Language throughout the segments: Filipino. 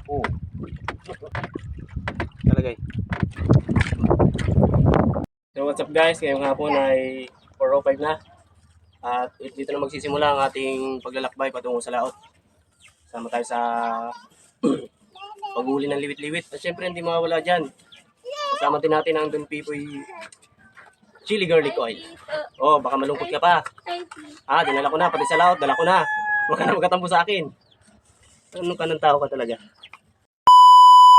Oh. Talagay. So what's up guys, ngayong hapon ay 4:05 na. At dito na magsisimula ang ating paglalakbay patungo sa laot. Sama tayo sa paghuli ng liwit-liwit. At syempre hindi mawawala dyan. Kasama din natin ang Don Pipoy Chili Garlic Oil. Oh, baka malungkot ka pa. Dinala ko na, pati sa laot, dala ko na. Huwag ka na magkatampo sa akin. Ano ka ng tao ka talaga?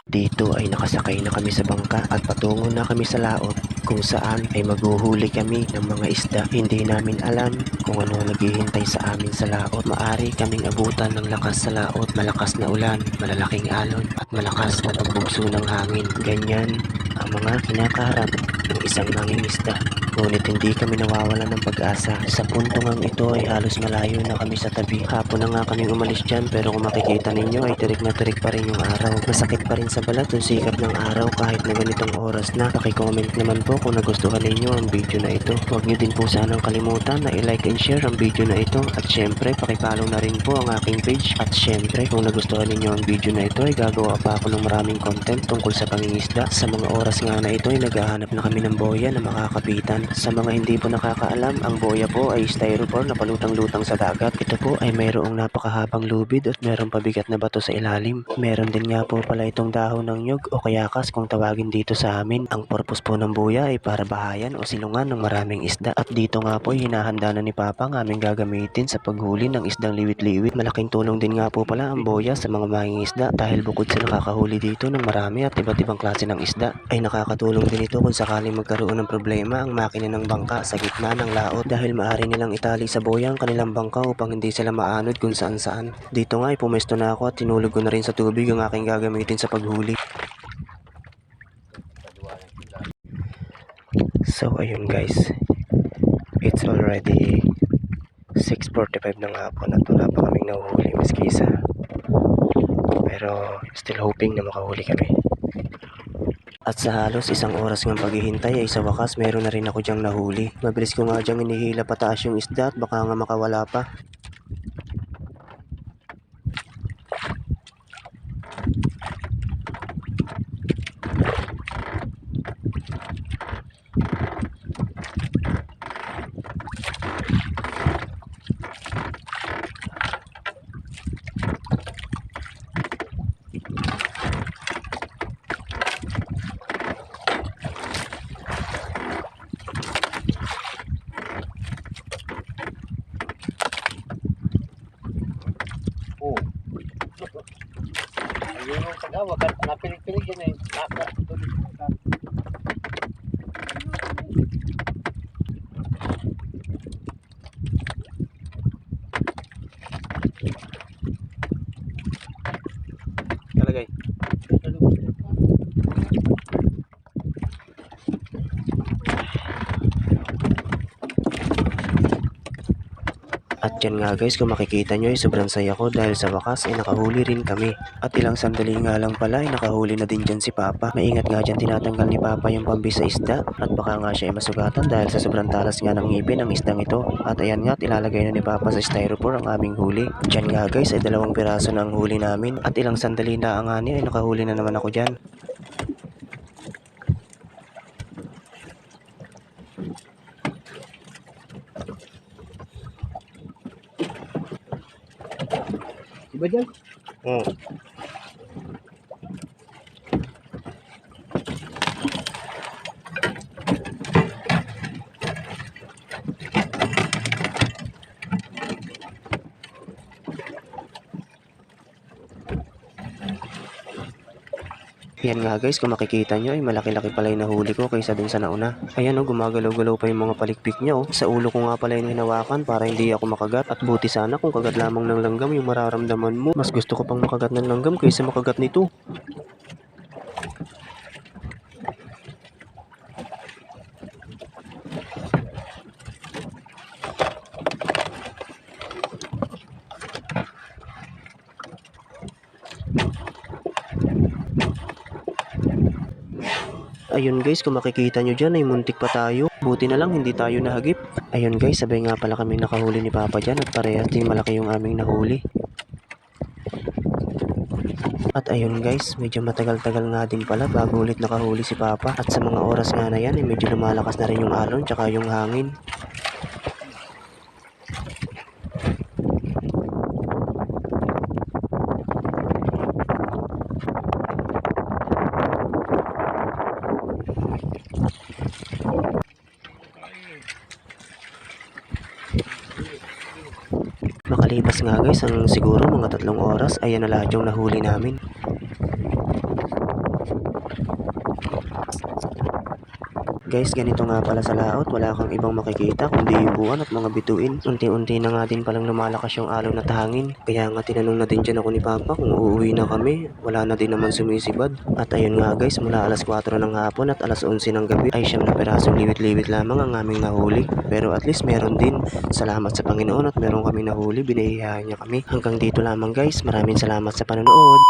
Dito ay nakasakay na kami sa bangka at patungo na kami sa laot kung saan ay maghuhuli kami ng mga isda. Hindi namin alam kung anong naghihintay sa amin sa laot. Maari kaming abutan ng lakas sa laot, malakas na ulan, malalaking alon at malakas na pagbugso ng hangin. Ganyan ang mga kinakaharap ng isang mangingisda. Ngunit hindi kami nawawala ng pag-asa. Sa puntong ito ay halos malayo na kami sa tabi. Hapon na nga kaming umalis dyan pero kung makikita ninyo ay tirik na tirik pa rin yung araw. Masakit pa rin sa balat yung sikat ng araw kahit na ganitong oras na. Paki-comment naman po kung nagustuhan ninyo ang video na ito. Huwag nyo din po sanang kalimutan na i-like and share ang video na ito. At syempre paki-follow na rin po ang aking page. At syempre kung nagustuhan ninyo ang video na ito ay gagawa pa ako ng maraming content tungkol sa pangingisda. Sa mga oras nga na ito ay naghahanap na kami ng boya na makakapitan. Sa mga hindi po nakakaalam, ang boya po ay styrofoam na palutang-lutang sa dagat. Ito po ay mayroong napakahabang lubid at mayroong pabigat na bato sa ilalim. Meron din nga po pala itong dahon ng nyug o kayakas kung tawagin dito sa amin. Ang purpose po ng boya ay para bahayan o silungan ng maraming isda. At dito nga po ay hinahanda na ni Papa ang aming gagamitin sa paghuli ng isdang liwit-liwit. Malaking tulong din nga po pala ang boya sa mga mangingisda dahil bukod sa nakakahuli dito ng marami at iba't ibang klase ng isda, ay nakakatulong din ito kung sakaling magkaroon ng problema ang makina ng bangka sa gitna ng laot dahil maaari nilang itali sa boya ang kanilang bangka upang hindi sila maanod kung saan saan. Dito nga ay pumesto na ako at tinulog ko na rin sa tubig ang aking gagamitin sa paghuli. So ayun guys, it's already 6:45 ng hapon at wala pa kaming nahuhuli maskisa. Pero still hoping na makahuli kami. At sa halos isang oras ng paghihintay ay sa wakas meron na rin ako dyang nahuli. Mabilis ko nga dyang inihila pataas yung isda at baka nga makawala pa. Oh. Ayun yung tagawa, napilig-pilig yan eh. Talagay. At yan nga guys, kung makikita nyo ay sobrang saya ko dahil sa wakas ay nakahuli rin kami. At ilang sandali nga lang pala ay nakahuli na din dyan si Papa. Maingat nga dyan tinatanggal ni Papa yung pambis sa isda at baka nga siya ay masugatan dahil sa sobrang talas nga ng ngipin ng isdang ito. At ayan nga, ilalagay na ni Papa sa styrofoam ang aming huli. Dyan nga guys ay 2 piraso na ang huli namin at ilang sandali na ang ani ay nakahuli na naman ako dyan. Iba dyan? Yan nga guys, kung makikita nyo ay malaki-laki pala yung nahuli ko kaysa dun sa nauna. Ayan o, gumagalaw-galaw pa yung mga palikpik niya o. Sa ulo ko nga pala yung hinawakan para hindi ako makagat. At buti sana kung kagat lamang ng langgam yung mararamdaman mo. Mas gusto ko pang makagat ng langgam kaysa makagat nito. Ayun guys, kung makikita nyo dyan ay muntik pa tayo. Buti na lang hindi tayo nahagip. Ayun guys, sabay nga pala kami nakahuli ni Papa dyan at parehas din malaki yung aming nahuli. At ayun guys, medyo matagal-tagal nga din pala bago ulit nakahuli si Papa. At sa mga oras nga na yan, medyo lumalakas na rin yung alon tsaka yung hangin. Makalipas nga guys ang siguro mga 3 oras, ayan na lahat yung nahuli namin. Guys, ganito nga pala sa laot, wala kang ibang makikita kundi yubuan at mga bituin. Unti-unti na nga din palang lumalakas yung alon at hangin. Kaya nga tinanong na din dyan ako ni Papa kung uuwi na kami. Wala na din naman sumisibad. At ayun nga guys, mula alas 4 ng hapon at alas 11 ng gabi ay 9 na perasong liwit-liwit lamang ang aming nahuli. Pero at least meron din. Salamat sa Panginoon at meron kami nahuli, binahihayan niya kami. Hanggang dito lamang guys, maraming salamat sa panonood.